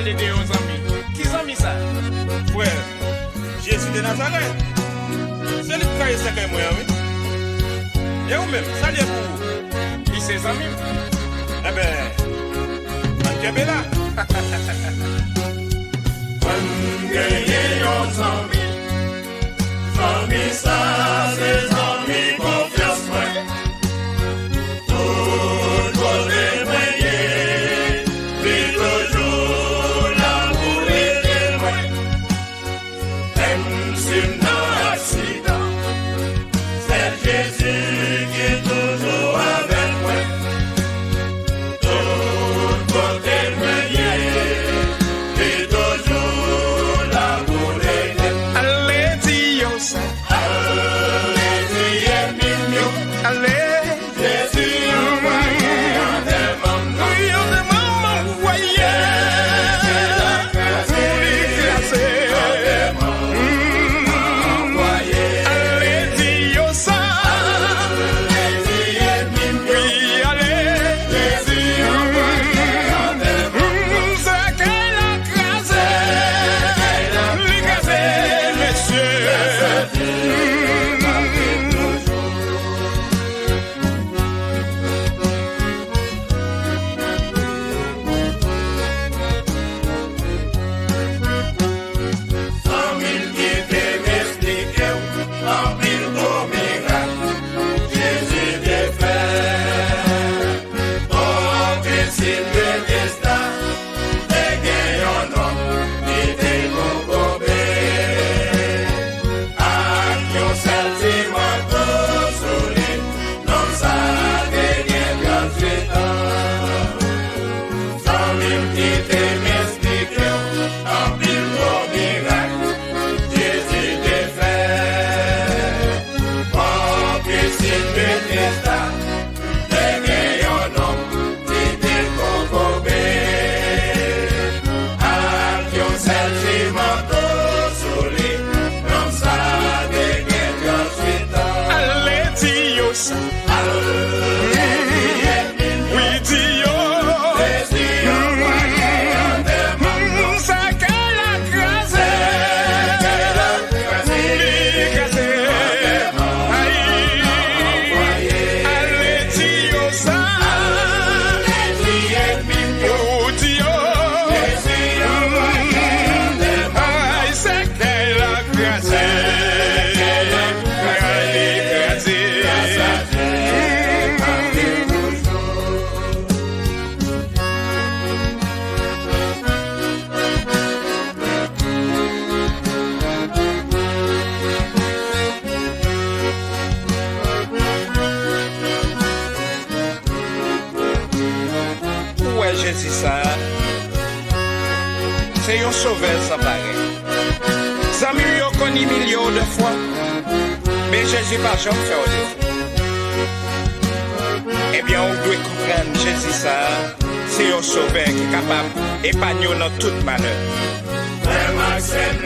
parler de vos amis. Qui amis ça? Frère, Jésus de Nazareth. C'est lui qui a essayé moi, oui. Et vous-même, salut pour vous. Qui ses amis? Eh ben, manquez là. Amis, ça, c'est amis, confiance, moi. Tout côté, moyen, puis toujours l'amour et moi. Même si dans l'accident, c'est Jésus qui est toujours avec moi. Tout côté, moyen, puis toujours l'amour et moi. Allez, dis-yo ça. Allez. Jésus ça, c'est un sauveur sans pareil. Ça m'a connu millions de fois, mais Jésus pas jamais fait au défaut. Eh bien, on doit comprendre Jésus ça, c'est un sauveur qui est capable d'épargner dans tout malheur. Frère Maxime,